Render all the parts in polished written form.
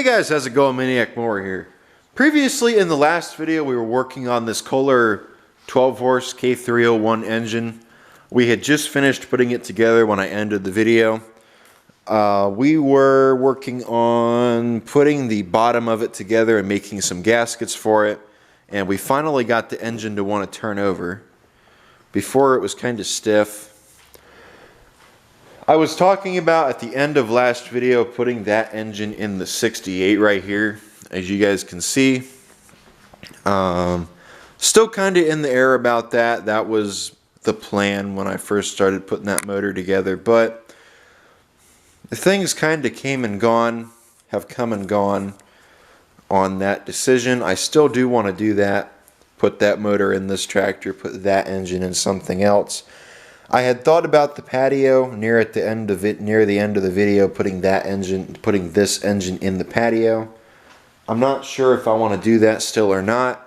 Hey guys, how's it going? Maniac Mower here. Previously in the last video we were working on this Kohler 12 horse K301 engine. We had just finished putting it together when I ended the video. We were working on putting the bottom of it together and making some gaskets for it, and we finally got the engine to want to turn over. Before it was kind of stiff. I was talking about at the end of last video putting that engine in the 68 right here, as you guys can see. Still kind of in the air about that. That was the plan when I first started putting that motor together, but the things kind of have come and gone on that decision. I still do want to do that, put that motor in this tractor, put that engine in something else. I had thought about the Patio near the end of the video, putting this engine in the Patio. I'm not sure if I want to do that still or not.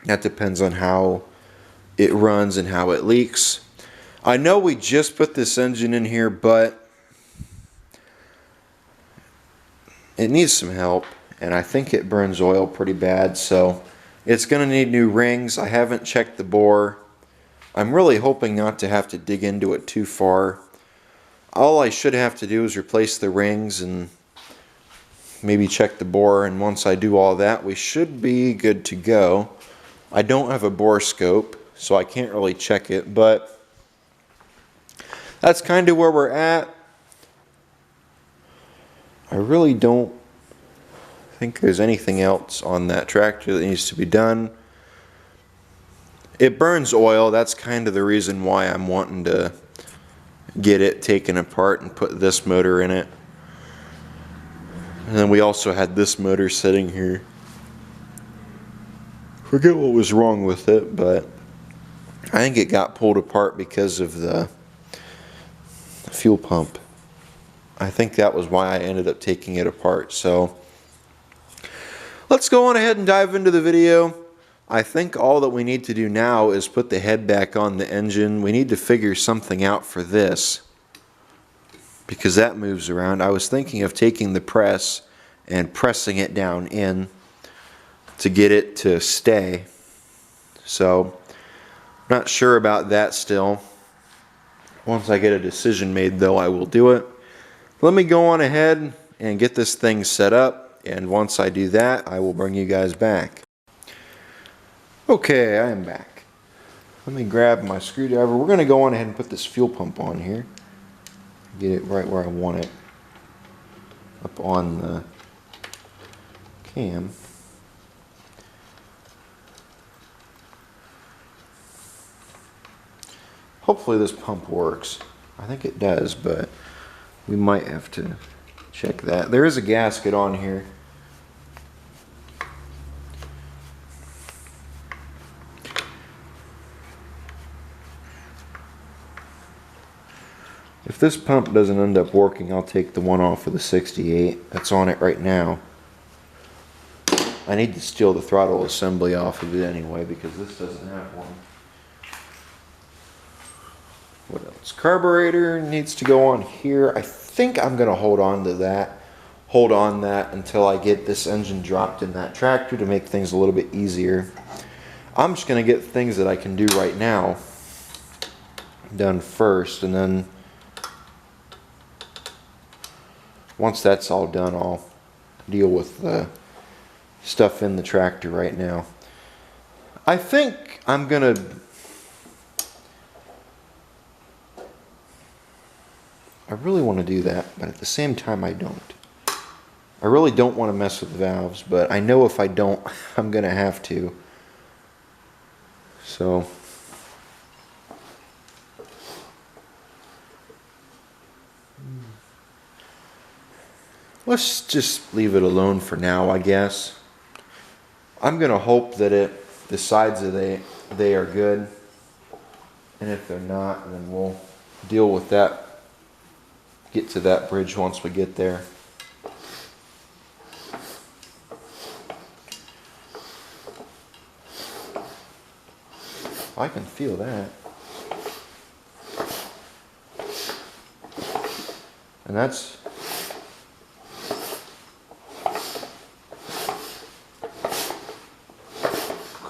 That depends on how it runs and how it leaks. I know we just put this engine in here, but it needs some help, and I think it burns oil pretty bad, so it's going to need new rings. I haven't checked the bore. I'm really hoping not to have to dig into it too far. All I should have to do is replace the rings and maybe check the bore, and once I do all that, we should be good to go. I don't have a bore scope, so I can't really check it, but that's kind of where we're at. I really don't think there's anything else on that tractor that needs to be done. It burns oil. That's kind of the reason why I'm wanting to get it taken apart and put this motor in it. And then we also had this motor sitting here. Forget what was wrong with it, but I think it got pulled apart because of the fuel pump. I think that was why I ended up taking it apart. So let's go on ahead and dive into the video. I think all that we need to do now is put the head back on the engine. We need to figure something out for this because that moves around. I was thinking of taking the press and pressing it down in to get it to stay. So, not sure about that still. Once I get a decision made though, I will do it. Let me go on ahead and get this thing set up, and once I do that, I will bring you guys back. Okay, I am back. Let me grab my screwdriver. We're going to go on ahead and put this fuel pump on here. Get it right where I want it. Up on the cam. Hopefully this pump works. I think it does, but we might have to check that. There is a gasket on here. If this pump doesn't end up working, I'll take the one off of the 68 that's on it right now. I need to steal the throttle assembly off of it anyway because this doesn't have one. What else? Carburetor needs to go on here. I think I'm going to hold on that until I get this engine dropped in that tractor to make things a little bit easier. I'm just going to get things that I can do right now done first, and then once that's all done, I'll deal with the stuff in the tractor right now. I think I'm gonna I really want to do that, but at the same time I don't. I really don't want to mess with the valves, but I know if I don't, I'm gonna have to. So let's just leave it alone for now, I guess. I'm going to hope that it decides that they are good. And if they're not, then we'll deal with that. Get to that bridge once we get there. I can feel that. And that's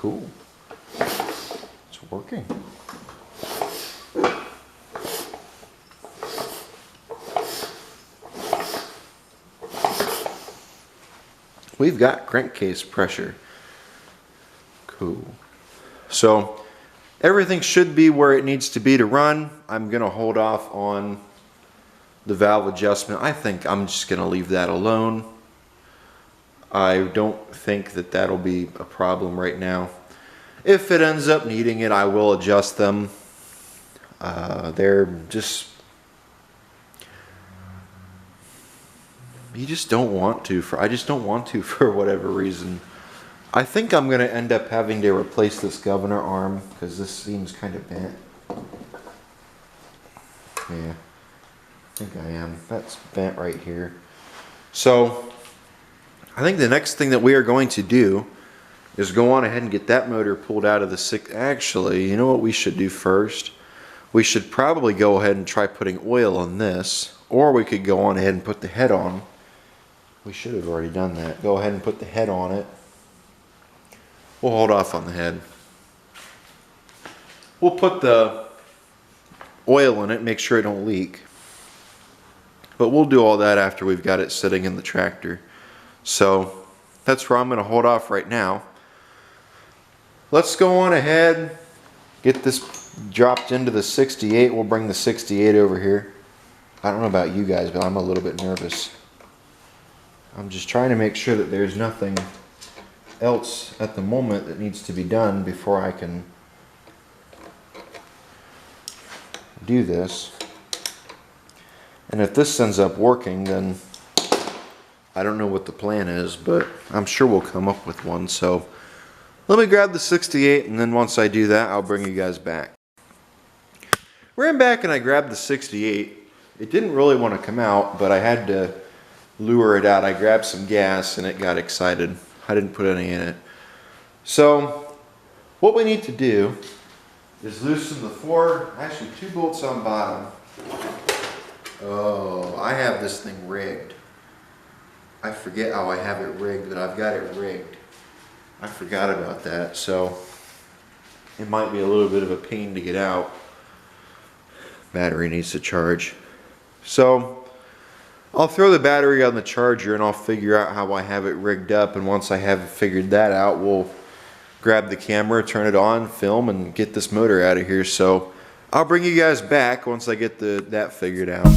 Cool. It's working. We've got crankcase pressure. Cool. So everything should be where it needs to be to run. I'm gonna hold off on the valve adjustment. I think I'm just gonna leave that alone. I don't think that that'll be a problem right now. If it ends up needing it, I will adjust them. They're just, you just don't want to, I just don't want to for whatever reason. I think I'm gonna end up having to replace this governor arm because this seems kind of bent. Yeah, I think I am. That's bent right here. So I think the next thing that we are going to do is go on ahead and get that motor pulled out of the six. Actually, you know what we should do first? We should probably go ahead and try putting oil on this, or we could go on ahead and put the head on. We should have already done that. Go ahead and put the head on it. We'll hold off on the head. We'll put the oil in it, make sure it don't leak. But we'll do all that after we've got it sitting in the tractor. So that's where I'm going to hold off right now. Let's go on ahead, get this dropped into the 68. We'll bring the 68 over here. I don't know about you guys, but I'm a little bit nervous. I'm just trying to make sure that there's nothing else at the moment that needs to be done before I can do this. And if this ends up working, then I don't know what the plan is, but I'm sure we'll come up with one. So let me grab the 68, and then once I do that, I'll bring you guys back. Ran back and I grabbed the 68. It didn't really want to come out, but I had to lure it out. I grabbed some gas and it got excited. I didn't put any in it. So what we need to do is loosen the actually 2 bolts on bottom. Oh, I have this thing rigged. I forget how I have it rigged, but I've got it rigged. I forgot about that, so it might be a little bit of a pain to get out. Battery needs to charge. So I'll throw the battery on the charger and I'll figure out how I have it rigged up, and once I have figured that out, we'll grab the camera, turn it on, film, and get this motor out of here. So I'll bring you guys back once I get that figured out.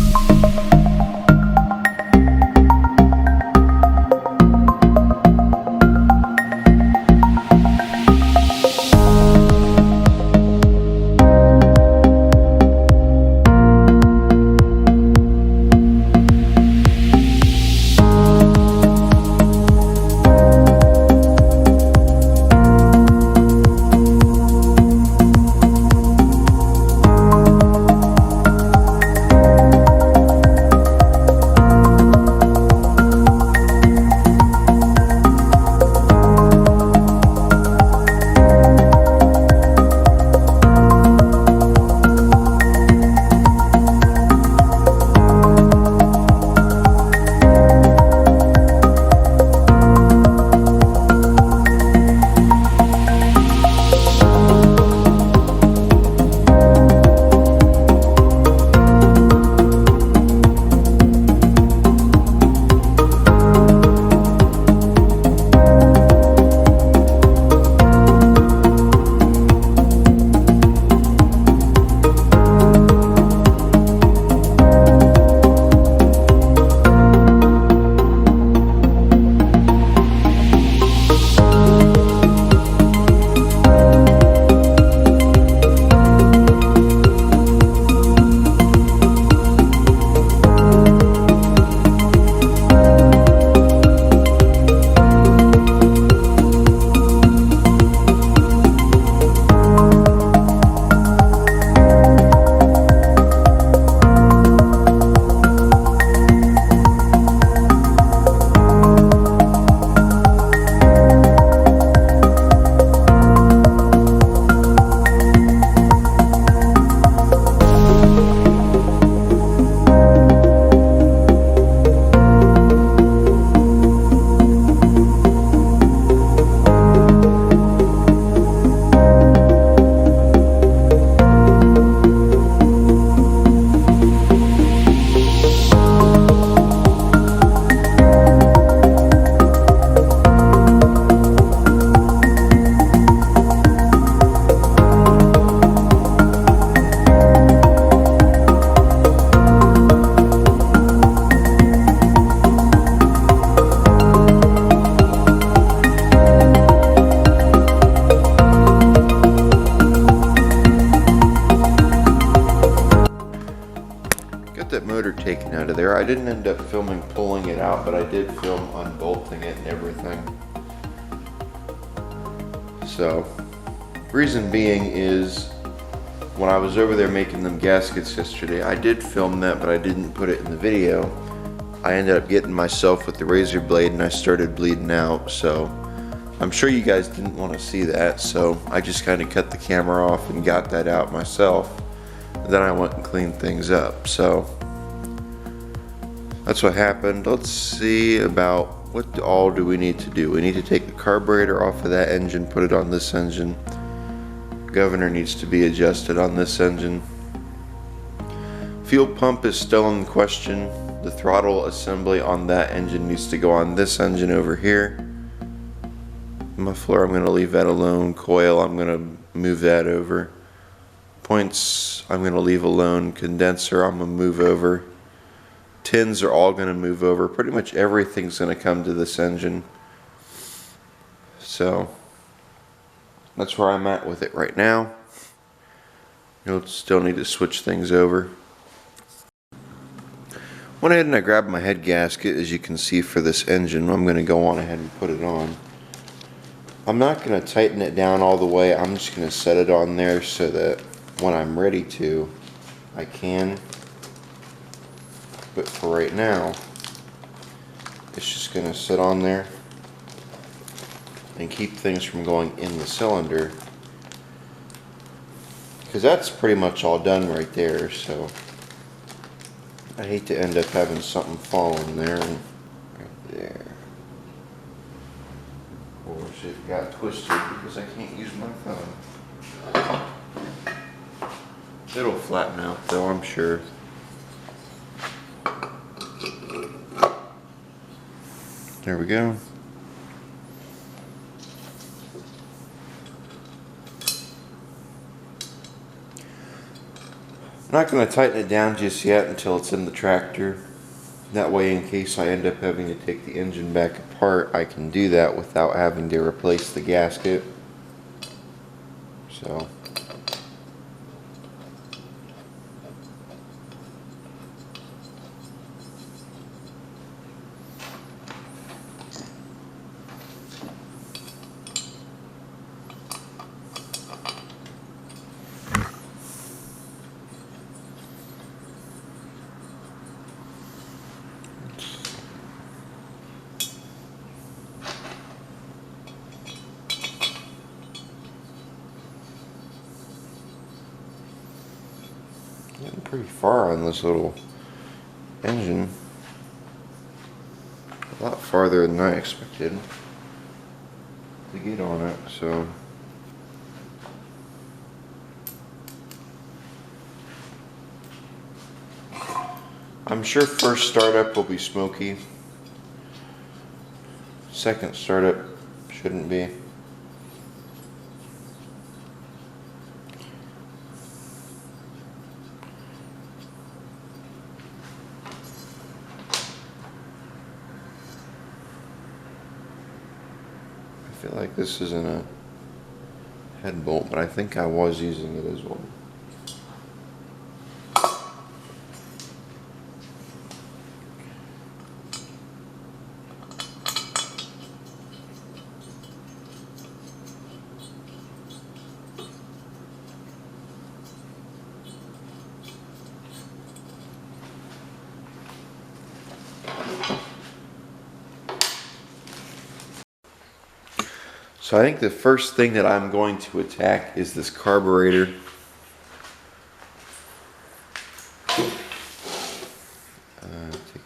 didn't end up filming pulling it out, but I did film unbolting it and everything. So, reason being is, when I was over there making them gaskets yesterday, I did film that, but I didn't put it in the video. I ended up getting myself with the razor blade and I started bleeding out, so I'm sure you guys didn't want to see that, so I just kind of cut the camera off and got that out myself. Then I went and cleaned things up, so that's what happened. Let's see about what all do we need to do. We need to take the carburetor off of that engine, put it on this engine. Governor needs to be adjusted on this engine. Fuel pump is still in question. The throttle assembly on that engine needs to go on this engine over here. Muffler, I'm going to leave that alone. Coil, I'm going to move that over. Points, I'm going to leave alone. Condenser, I'm going to move over. Tins are all going to move over. Pretty much everything's going to come to this engine. So that's where I'm at with it right now. You'll still need to switch things over. Went ahead and I grabbed my head gasket, as you can see, for this engine. I'm going to go on ahead and put it on. I'm not going to tighten it down all the way. I'm just going to set it on there so that when I'm ready to, I can. But for right now, it's just going to sit on there and keep things from going in the cylinder, because that's pretty much all done right there. So I hate to end up having something fall in there and right there. Or it got twisted because I can't use my thumb. It'll flatten out though, I'm sure. There we go. I'm not going to tighten it down just yet until it's in the tractor. That way, in case I end up having to take the engine back apart, I can do that without having to replace the gasket. So getting pretty far on this little engine. A lot farther than I expected to get on it, so I'm sure first startup will be smoky. Second startup shouldn't be. I feel like this isn't a head bolt, but I think I was using it as one. So I think the first thing that I'm going to attack is this carburetor. Take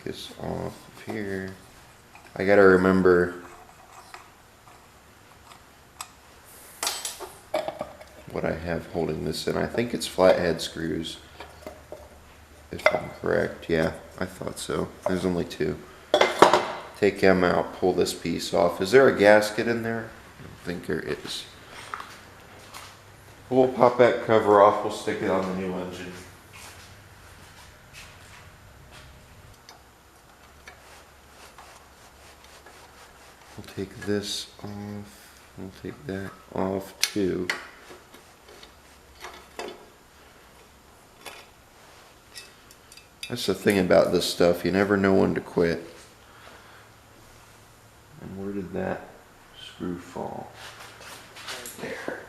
this off of here. I gotta remember what I have holding this in. I think it's flathead screws, if I'm correct. Yeah, I thought so. There's only two. Take them out, pull this piece off. Is there a gasket in there? I don't think there is. We'll pop that cover off, we'll stick it on the new engine. We'll take this off, we'll take that off too. That's the thing about this stuff, you never know when to quit. And where did that screw fall? Right there.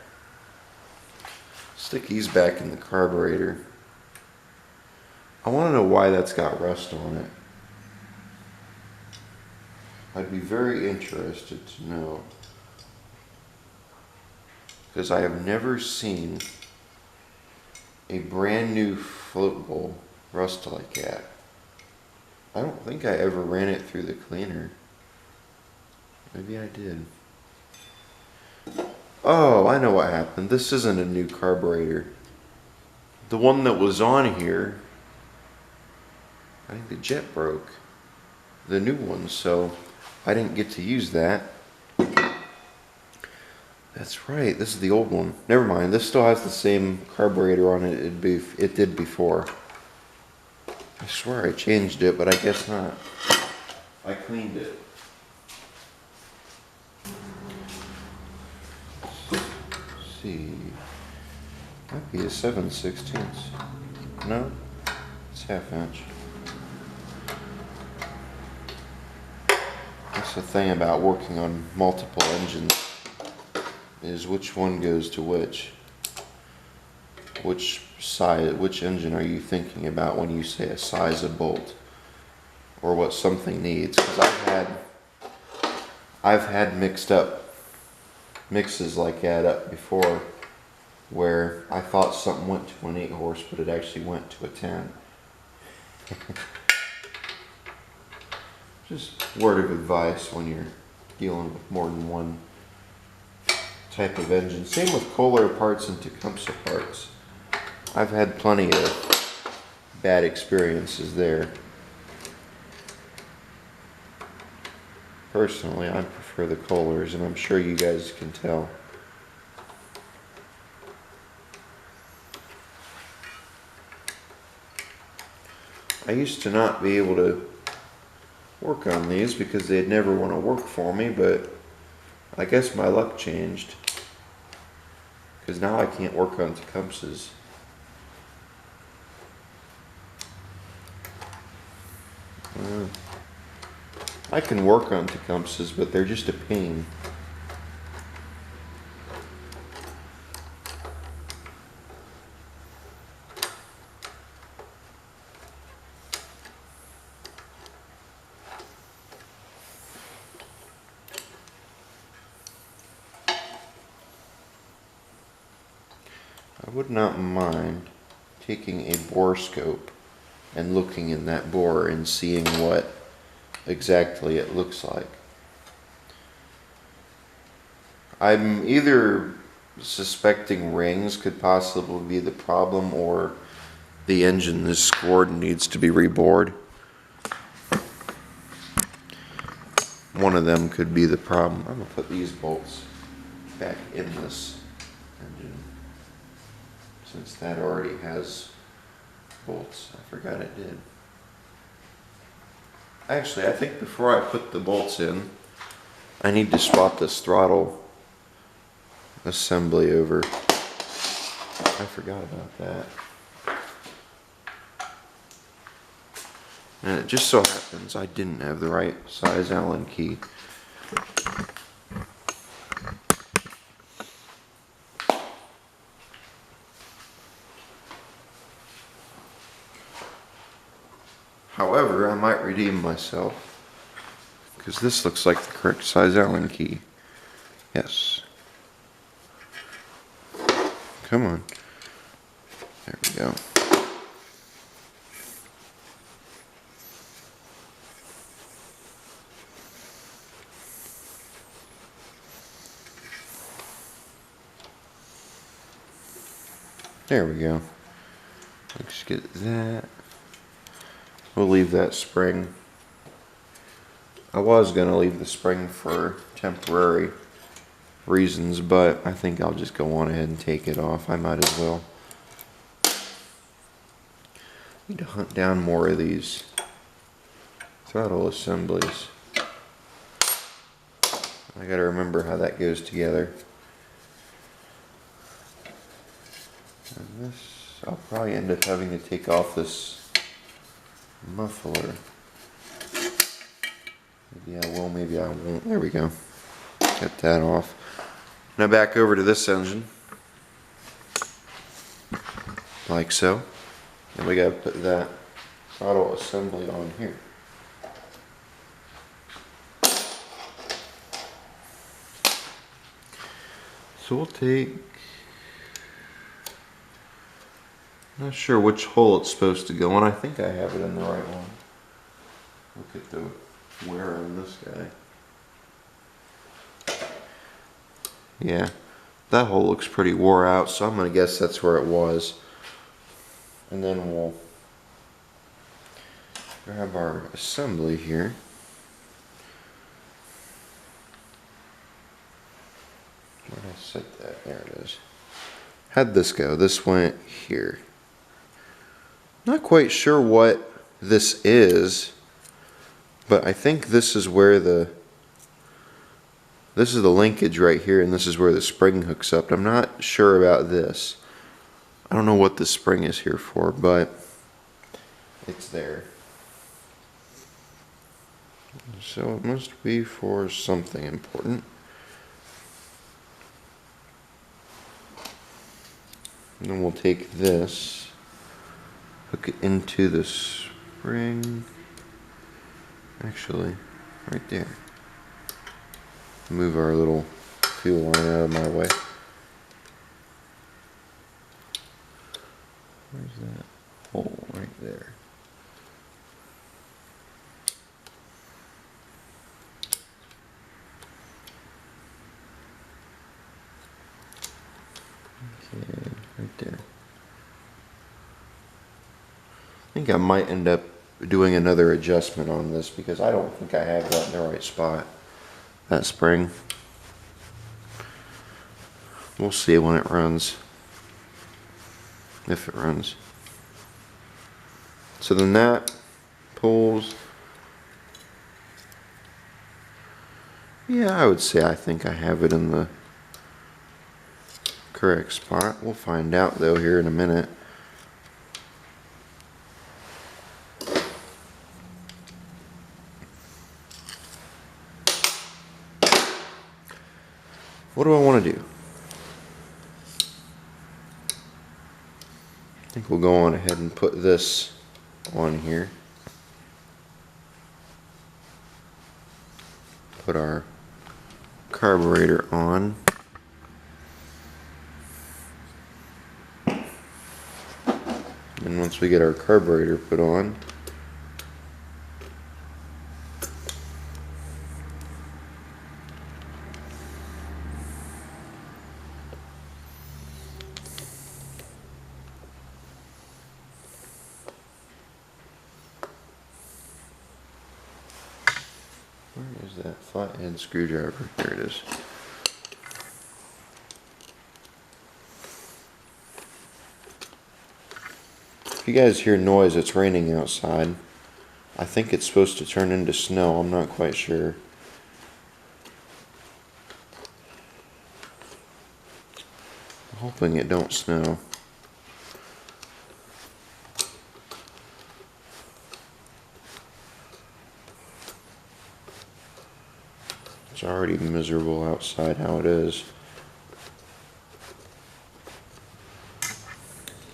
Stick these back in the carburetor. I want to know why that's got rust on it. I'd be very interested to know. Because I have never seen a brand new float bowl rust like that. I don't think I ever ran it through the cleaner. Maybe I did. Oh, I know what happened. This isn't a new carburetor. The one that was on here, I think the jet broke. The new one, so I didn't get to use that. That's right, this is the old one. Never mind, this still has the same carburetor on it it did before. I swear I changed it, but I guess not. I cleaned it. Let's see. Might be a 7/16. No? It's 1/2 inch. That's the thing about working on multiple engines, is which one goes to which. Which size, which engine are you thinking about when you say a size of bolt, or what something needs? Because I've had mixes like that up before, where I thought something went to an 8 horse, but it actually went to a 10. Just word of advice when you're dealing with more than one type of engine. Same with Kohler parts and Tecumseh parts. I've had plenty of bad experiences there. Personally, I prefer the Kohlers, and I'm sure you guys can tell. I used to not be able to work on these because they'd never want to work for me, but I guess my luck changed, because now I can't work on Tecumsehs. I can work on Tecumsehs, but they're just a pain. I would not mind taking a bore scope and looking in that bore and seeing what exactly it looks like. I'm either suspecting rings could possibly be the problem, or the engine is scored and needs to be rebored. One of them could be the problem. I'm going to put these bolts back in this engine, since that already has bolts. I forgot it did. Actually, I think before I put the bolts in, I need to swap this throttle assembly over. I forgot about that. And it just so happens I didn't have the right size Allen key. However, I might redeem myself, because this looks like the correct size Allen key. Yes. Come on. There we go. There we go. Let's get that. We'll leave that spring. I was going to leave the spring for temporary reasons, but I think I'll just go on ahead and take it off. I might as well. Need to hunt down more of these throttle assemblies. I got to remember how that goes together. And this, I'll probably end up having to take off this muffler. Maybe I will, maybe I won't. There we go. Get that off. Now back over to this engine. Like so. And we gotta put that throttle assembly on here. So we'll take, not sure which hole it's supposed to go in. I think I have it in the right one. Look at the wear on this guy. Yeah, that hole looks pretty wore out, so I'm gonna guess that's where it was. And then we'll grab our assembly here. Where did I set that? There it is. How'd this go? This went here. Not quite sure what this is, but I think this is where this is the linkage right here, and this is where the spring hooks up. I'm not sure about this. I don't know what the spring is here for, but it's there. So it must be for something important. And then we'll take this, hook it into the spring, actually right there. Move our little fuel line out of my way. Where's that hole? Right there. Okay, right there. I think I might end up doing another adjustment on this because I don't think I have that in the right spot. That spring. We'll see when it runs. If it runs. So then that pulls. Yeah, I would say I think I have it in the correct spot. We'll find out though here in a minute. What do I want to do? I think we'll go on ahead and put this on here. Put our carburetor on. And once we get our carburetor put on, where is that flathead screwdriver? There it is. If you guys hear noise, it's raining outside. I think it's supposed to turn into snow. I'm not quite sure. I'm hoping it don't snow. It's already miserable outside how it is.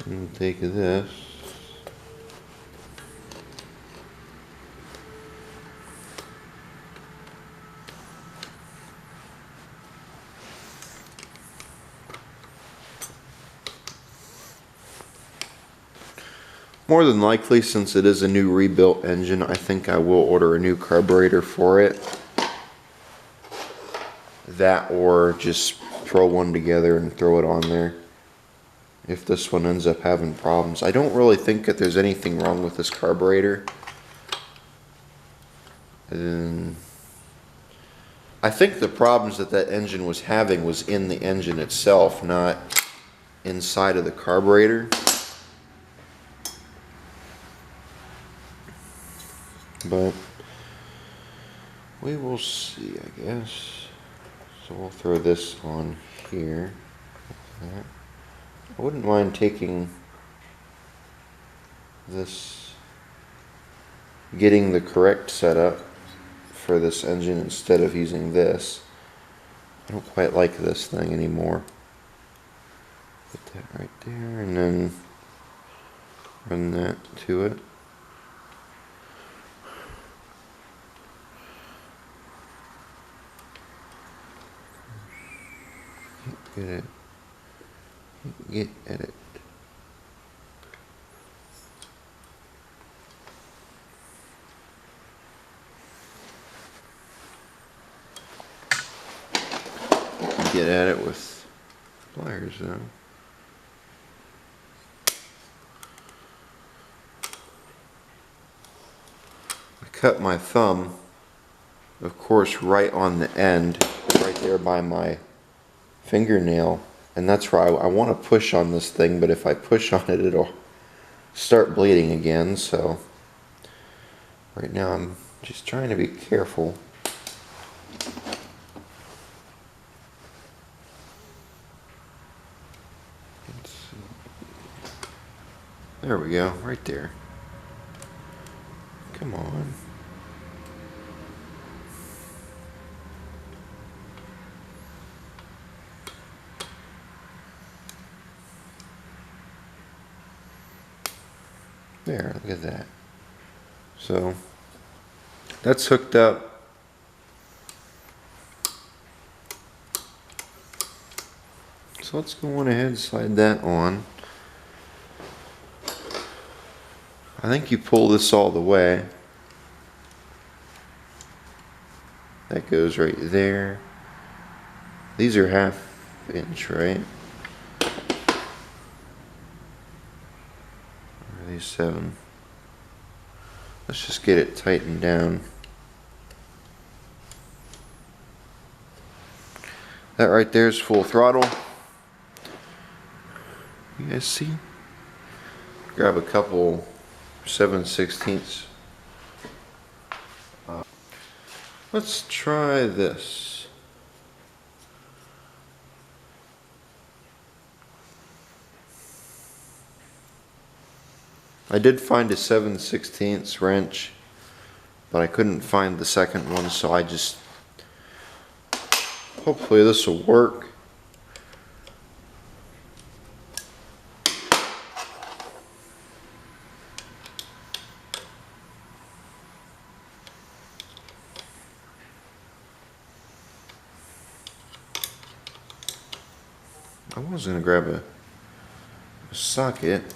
And we'll take this. More than likely, since it is a new rebuilt engine, I think I will order a new carburetor for it. That or just throw one together and throw it on there. If this one ends up having problems. I don't really think that there's anything wrong with this carburetor. And I think the problems that that engine was having was in the engine itself, not inside of the carburetor. But we will see, I guess. So we'll throw this on here. I wouldn't mind taking this getting the correct setup for this engine instead of using this. I don't quite like this thing anymore. Put that right there and then run that to it. Get at it. Get at it with pliers though. I cut my thumb, of course, right on the end, right there by my fingernail, and that's where I want to push on this thing, but if I push on it, it'll start bleeding again. So right now I'm just trying to be careful. There we go, right there. Come on. There, look at that. So that's hooked up. So let's go on ahead and slide that on. I think you pull this all the way. That goes right there. These are 1/2 inch, right? Or are these 7? Let's just get it tightened down. That right there is full throttle. You guys see? Grab a couple 7/16. Let's try this. I did find a 7/16 wrench, but I couldn't find the second one, so I just, hopefully this will work. I was going to grab a socket.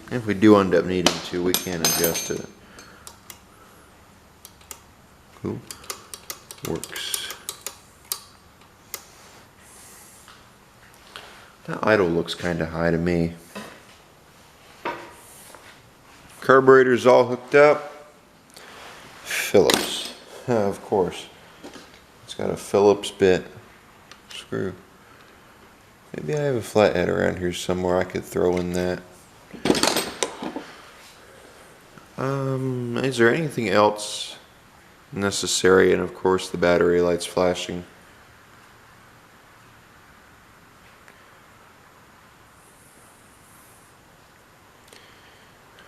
If we do end up needing to, we can adjust it. Cool. Works. That idle looks kind of high to me. Carburetor's all hooked up. Phillips, of course. It's got a Phillips bit screw. Maybe I have a flathead around here somewhere I could throw in that. Is there anything else necessary? And of course the battery light's flashing.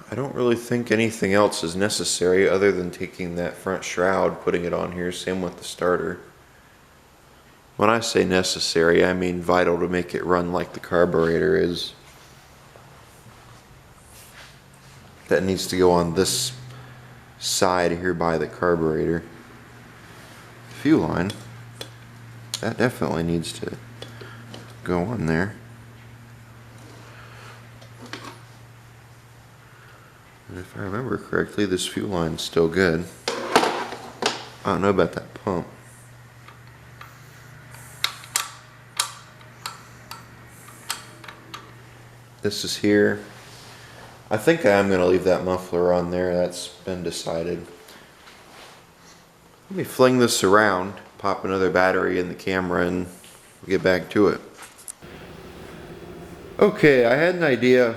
I don't really think anything else is necessary other than taking that front shroud, putting it on here, same with the starter. When I say necessary, I mean vital to make it run like the carburetor is. That needs to go on this side here by the carburetor. Fuel line, that definitely needs to go on there. And if I remember correctly, this fuel line's still good. I don't know about that pump. This is here. I think I am going to leave that muffler on there. That's been decided. Let me fling this around, pop another battery in the camera, and get back to it. Okay, I had an idea,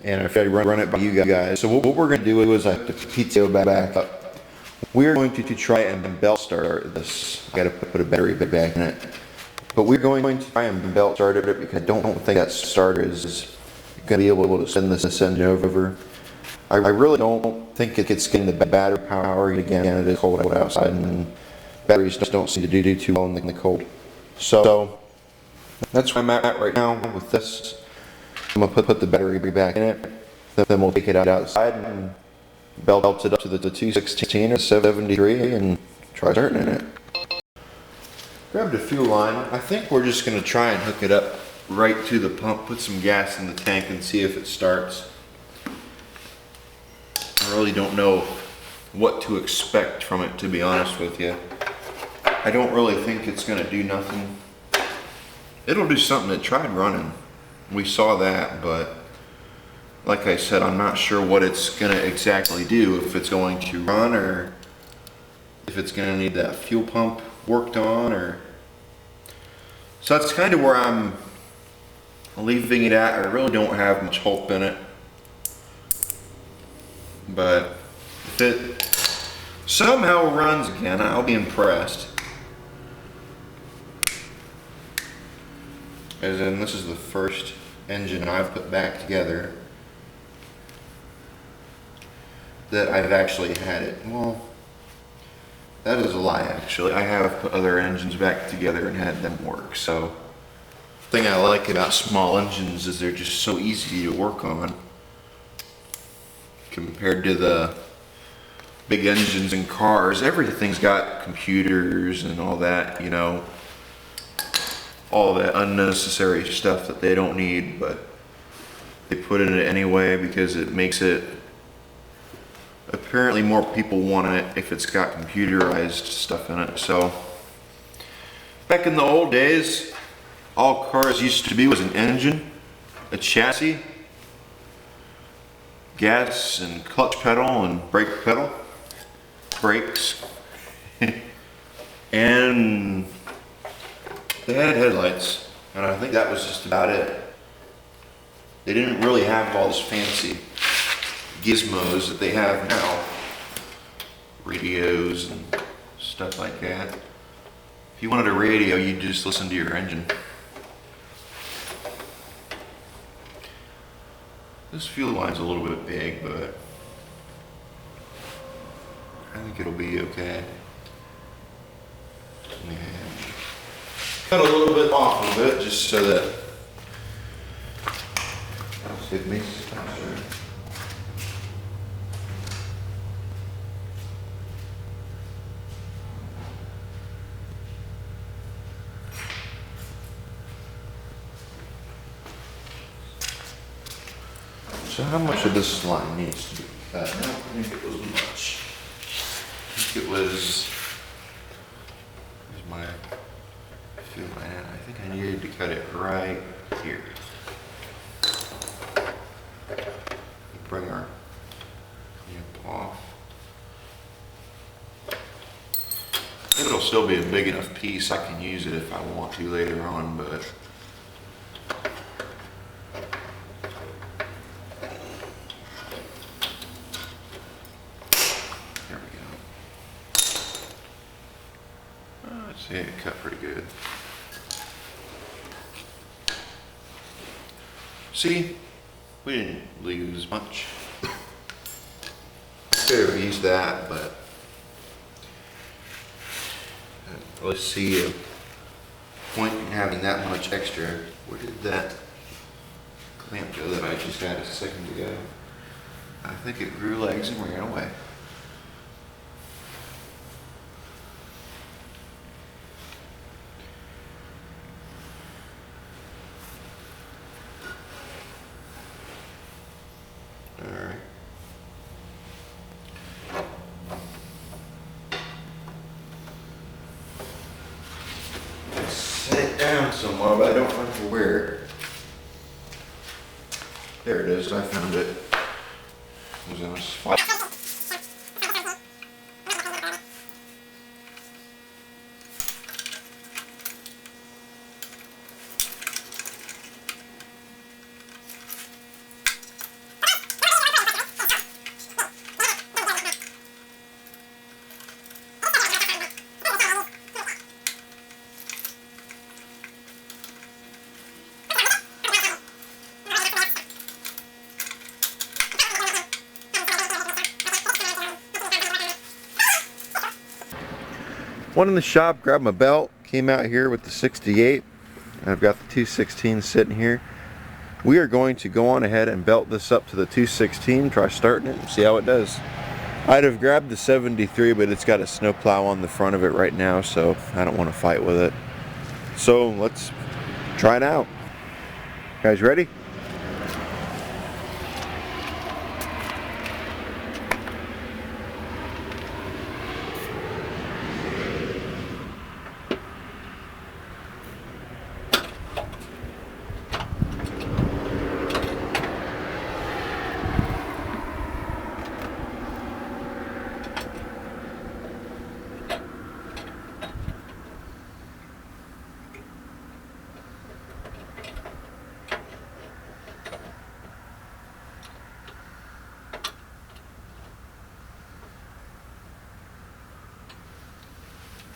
and I figured I'd run it by you guys. So what we're going to do is I have to Patio back up. We're going to try and belt start this. I got to put a battery back in it. But we're going to try and belt start it because I don't think that starter is going to be able to send this engine over. I really don't think it's getting the battery power. Again, it is cold outside, and batteries just don't seem to do too well in the cold. So that's where I'm at right now with this. I'm going to put the battery back in it. Then we'll take it outside and belt it up to the 216 or 773 and try starting it. Grabbed a fuel line. I think we're just going to try and hook it up right to the pump, put some gas in the tank and see if it starts. I really don't know what to expect from it, to be honest with you. I don't really think it's going to do nothing. It'll do something. It tried running. We saw that, but like I said, I'm not sure what it's going to exactly do, if it's going to run or if it's going to need that fuel pump worked on, or so that's kind of where I'm leaving it at. I really don't have much hope in it, but if it somehow runs again, I'll be impressed. As in, this is the first engine I've put back together that I've actually had it. Well, that is a lie, actually. I have put other engines back together and had them work. So the thing I like about small engines is they're just so easy to work on compared to the big engines in cars. Everything's got computers and all that, you know, all that unnecessary stuff that they don't need, but they put in it anyway because it makes it, apparently more people want it if it's got computerized stuff in it. So back in the old days, all cars used to be was an engine, a chassis, gas and clutch pedal and brake pedal, brakes, and they had headlights, and I think that was just about it. They didn't really have all this fancy gizmos that they have now, radios and stuff like that. If you wanted a radio, you'd just listen to your engine. This fuel line's a little bit big, but I think it'll be okay. Yeah. Cut a little bit off of it just so that it makes it faster. So how much of this line needs to be cut? I don't think it was much. I think it was, here's my fuel line. I think I needed to cut it right here. Bring our clamp off. It'll still be a big enough piece. I can use it if I want to later on, but there we go. Let's see, it cut pretty good. See? We didn't lose much. Could have used that, but let's see a point in having that much extra. Where did that clamp go that I just had a second ago? I think it grew legs and ran away. Down somewhere, but I don't remember where. There it is, I found it. It was in a spot. Went in the shop, grabbed my belt, came out here with the 68, and I've got the 216 sitting here. We are going to go on ahead and belt this up to the 216, try starting it, and see how it does. I'd have grabbed the 73, but it's got a snowplow on the front of it right now, so I don't want to fight with it. So let's try it out. Guys ready?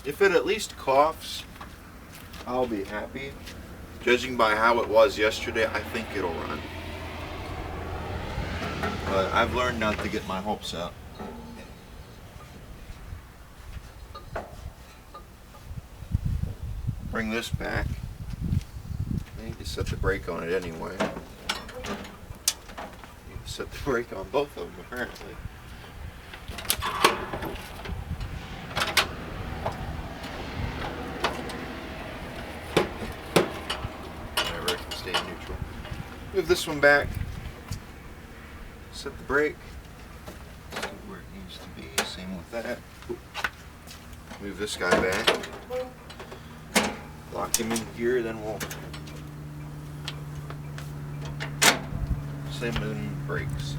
If it at least coughs, I'll be happy. Judging by how it was yesterday, I think it'll run. But I've learned not to get my hopes up. Bring this back. I need to set the brake on it anyway. I need to set the brake on both of them apparently. Stay neutral. Move this one back. Set the brake. See where it needs to be. Same with that. Move this guy back. Lock him in gear, then we'll same in brakes.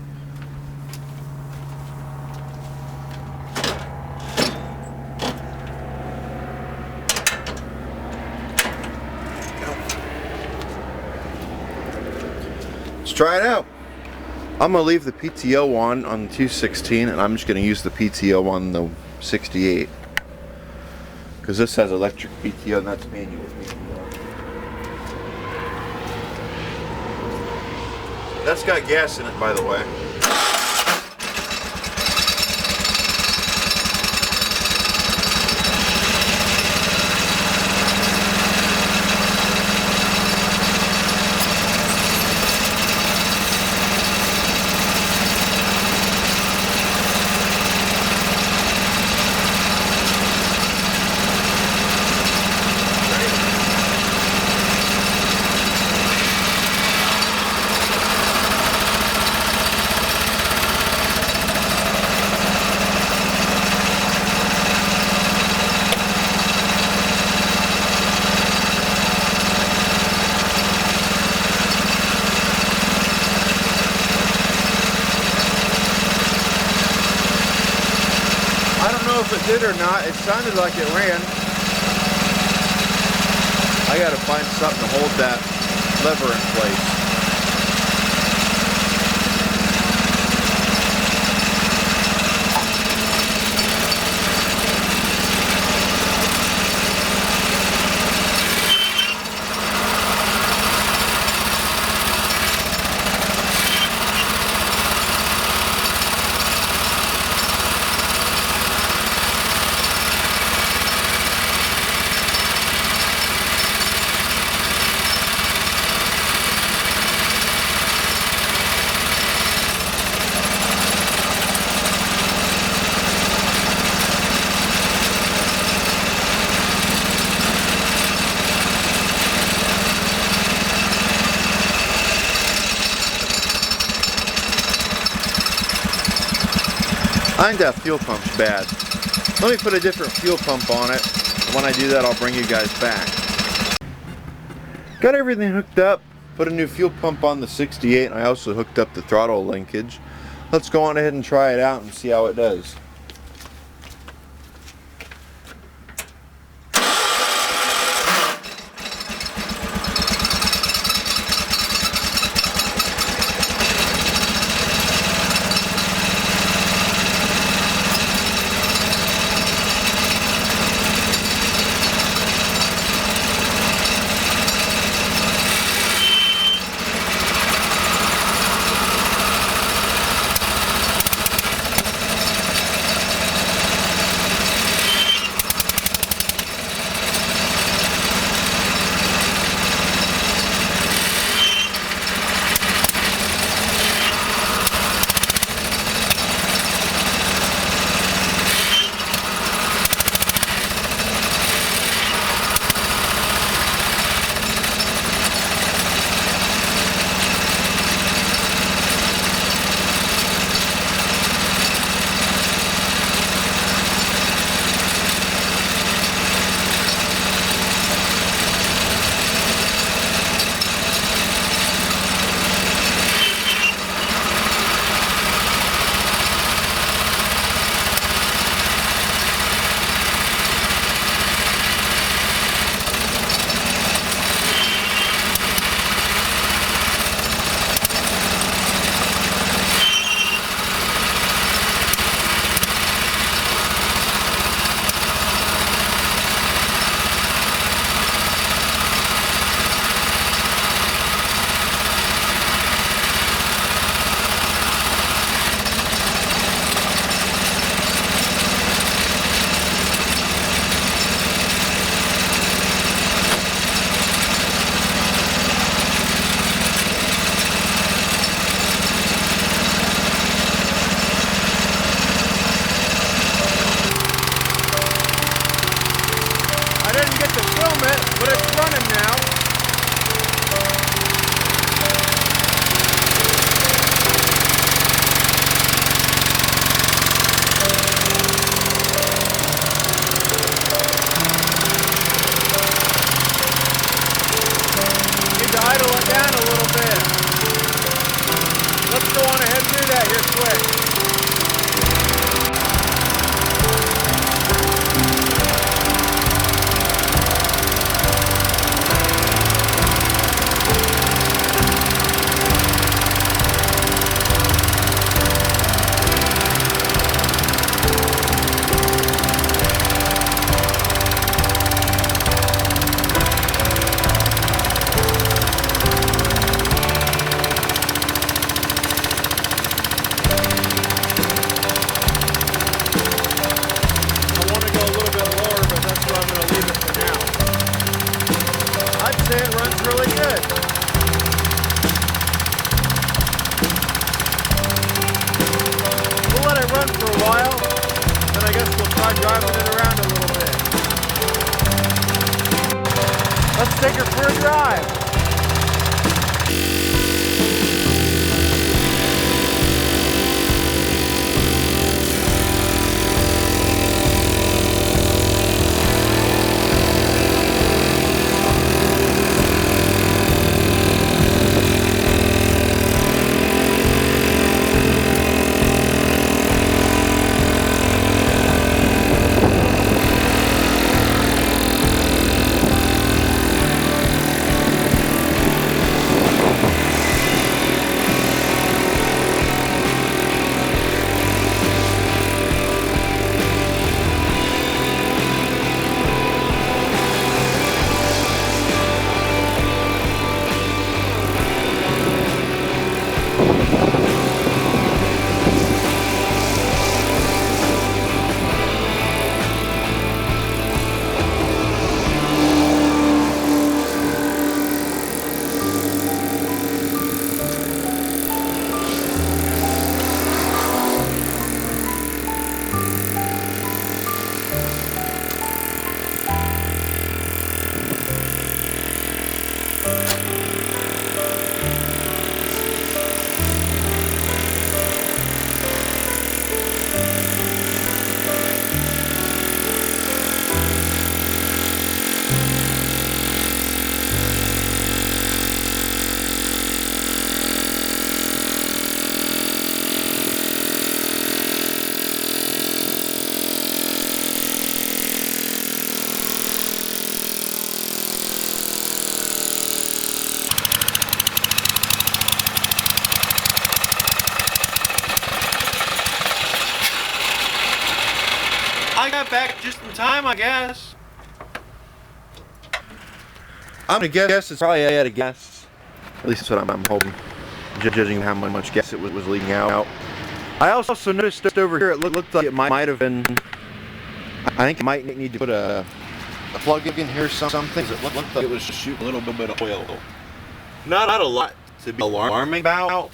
Let's try it out. I'm gonna leave the PTO on the 216, and I'm just gonna use the PTO on the 68 because this has electric PTO and that's manual PTO. That's got gas in it, by the way. If it did or not, it sounded like it ran. I gotta find something to hold that lever in place. I think that fuel pump's bad. Let me put a different fuel pump on it. When I do that, I'll bring you guys back. Got everything hooked up. Put a new fuel pump on the 68, and I also hooked up the throttle linkage. Let's go on ahead and try it out and see how it does. that here quick. It runs really good. We'll let it run for a while, then I guess we'll try driving it around a little bit. Let's take her for a drive. I got back just in time, I guess. I'm gonna guess it's probably out of gas. At least that's what I'm hoping, judging how much gas it was leaking out. I also noticed over here it looked like it might have been. I think it might need to put a plug in here or something. It looked like it was shooting a little bit of oil. Not a lot to be alarming about.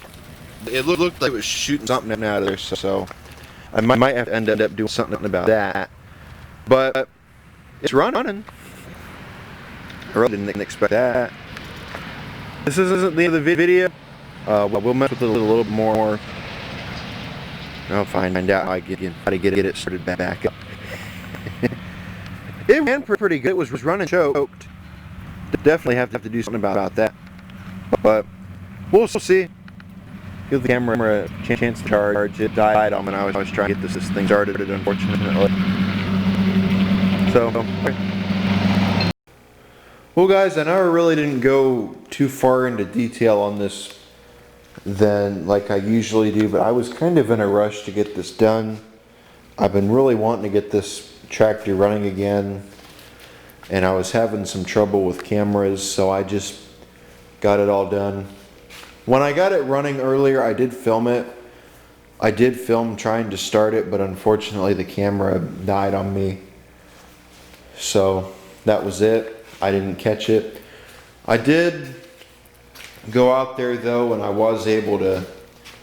It looked like it was shooting something out of there, so I might have to end up doing something about that. But it's running. I really didn't expect that. This isn't the end of the video. We'll mess with it a little bit more. I'll find out how to get it started back up. It ran pretty good. It was running choked. Definitely have to do something about that. But we'll see. Give the camera a chance to charge. It died on when I was trying to get this thing started, unfortunately. So, okay. Well guys, I know I really didn't go too far into detail on this than like I usually do, but I was kind of in a rush to get this done. I've been really wanting to get this tractor running again, and I was having some trouble with cameras, so I just got it all done. When I got it running earlier, I did film it. I did film trying to start it, but unfortunately the camera died on me. So that was it. I didn't catch it. I did go out there though, and I was able to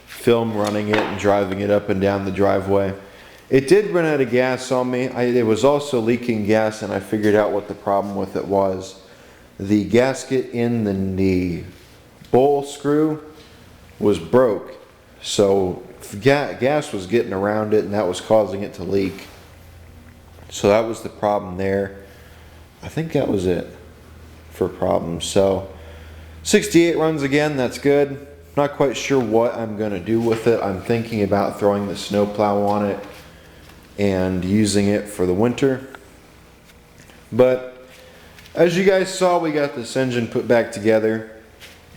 film running it and driving it up and down the driveway. It did run out of gas on me. It was also leaking gas, and I figured out what the problem with it was. The gasket in the bowl screw was broke, so gas was getting around it, and that was causing it to leak. So that was the problem there. I think that was it for problems. So 68 runs again, that's good. Not quite sure what I'm going to do with it. I'm thinking about throwing the snowplow on it and using it for the winter. But as you guys saw, we got this engine put back together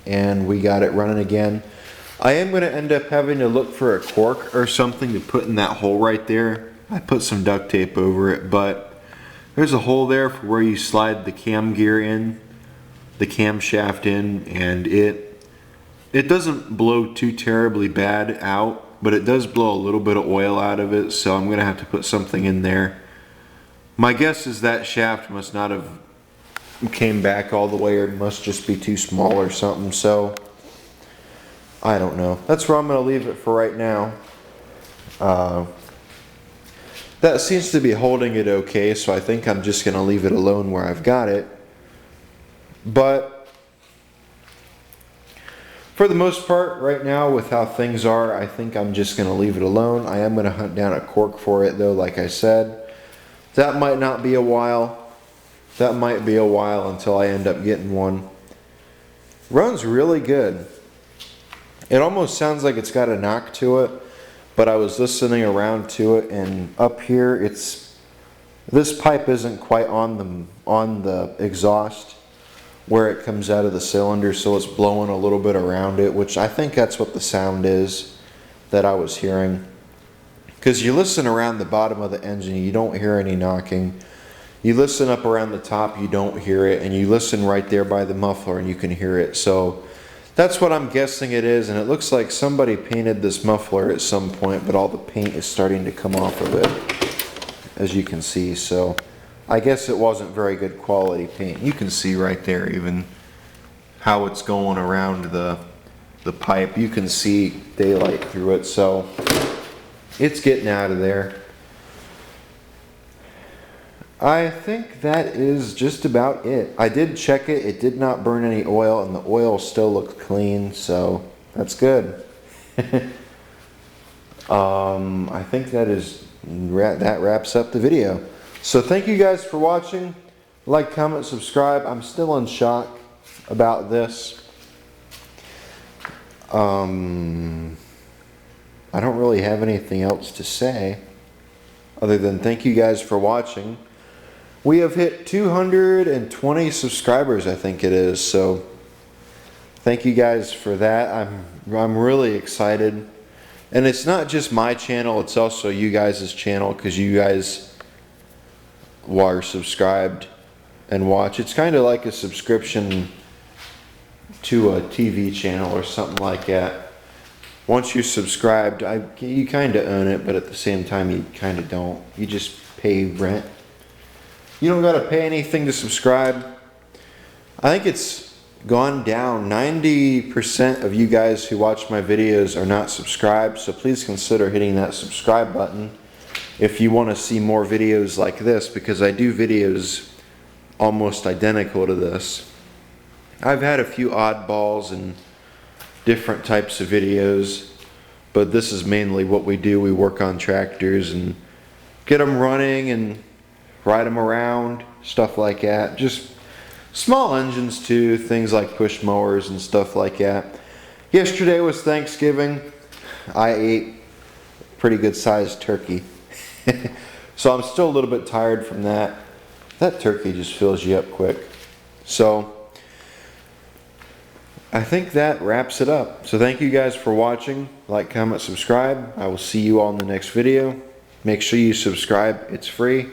and we got it running again. I am going to end up having to look for a cork or something to put in that hole right there. I put some duct tape over it, but there's a hole there for where you slide the cam gear in, the camshaft in, and it doesn't blow too terribly bad out, but it does blow a little bit of oil out of it, so I'm going to have to put something in there. My guess is that shaft must not have came back all the way, or it must just be too small or something, so I don't know. That's where I'm going to leave it for right now. That seems to be holding it okay, so I think I'm just going to leave it alone where I've got it. But for the most part, right now, with how things are, I think I'm just going to leave it alone. I am going to hunt down a cork for it, though, like I said. That might not be a while. That might be a while until I end up getting one. Runs really good. It almost sounds like it's got a knock to it, but I was listening around to it, and up here, this pipe isn't quite on the exhaust where it comes out of the cylinder, so it's blowing a little bit around it, which I think that's what the sound is that I was hearing. Because you listen around the bottom of the engine, you don't hear any knocking. You listen up around the top, you don't hear it, and you listen right there by the muffler and you can hear it. So that's what I'm guessing it is, and it looks like somebody painted this muffler at some point, but all the paint is starting to come off of it, as you can see. So I guess it wasn't very good quality paint. You can see right there even how it's going around the pipe. You can see daylight through it, so it's getting out of there. I think that is just about it. I did check it. It did not burn any oil, and the oil still looked clean, so that's good. I think that wraps up the video. So thank you guys for watching. Like, comment, subscribe. I'm still in shock about this. I don't really have anything else to say other than thank you guys for watching. We have hit 220 subscribers, I think it is, so thank you guys for that. I'm really excited. And it's not just my channel, it's also you guys' channel, because you guys are subscribed and watch. It's kind of like a subscription to a TV channel or something like that. Once you're subscribed, you kind of own it, but at the same time you kind of don't. You just pay rent. You don't got to pay anything to subscribe. I think it's gone down. 90% of you guys who watch my videos are not subscribed, so please consider hitting that subscribe button if you want to see more videos like this, because I do videos almost identical to this. I've had a few oddballs and different types of videos, but this is mainly what we do. We work on tractors and get them running and ride them around, stuff like that. Just small engines too, things like push mowers and stuff like that. Yesterday was Thanksgiving. I ate pretty good sized turkey. So I'm still a little bit tired from that. That turkey just fills you up quick. So I think that wraps it up. So thank you guys for watching. Like, comment, subscribe. I will see you all in the next video. Make sure you subscribe. It's free.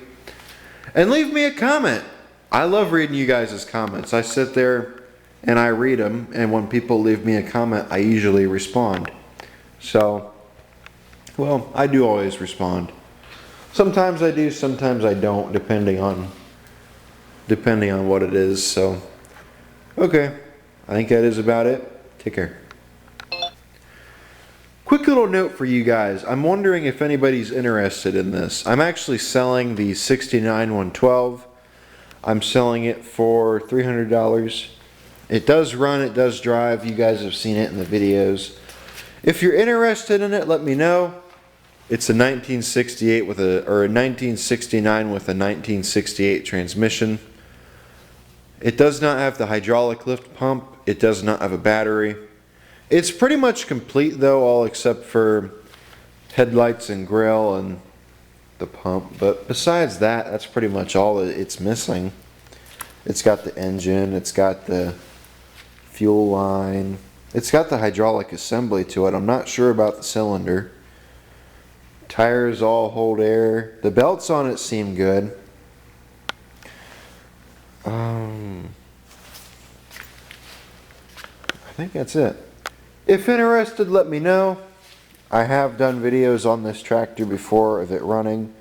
And leave me a comment. I love reading you guys' comments. I sit there and I read them, and when people leave me a comment, I usually respond. So, well, I do always respond. Sometimes I do, sometimes I don't, depending on what it is. So, okay. I think that is about it. Take care. Quick little note for you guys. I'm wondering if anybody's interested in this. I'm actually selling the 69 112. I'm selling it for $300. It does run, it does drive. You guys have seen it in the videos. If you're interested in it, let me know. It's a 1968 with a 1969 with a 1968 transmission. It does not have the hydraulic lift pump. It does not have a battery. It's pretty much complete though, all except for headlights and grill and the pump. But besides that, that's pretty much all that it's missing. It's got the engine, it's got the fuel line, it's got the hydraulic assembly to it. I'm not sure about the cylinder. Tires all hold air. The belts on it seem good. I think that's it. If interested, let me know. I have done videos on this tractor before of it running.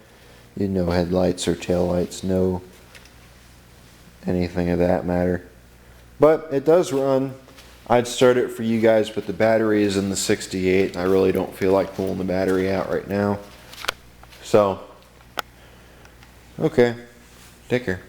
You know, headlights or taillights, no anything of that matter. But it does run. I'd start it for you guys, but the battery is in the 68. I really don't feel like pulling the battery out right now. So, okay, take care.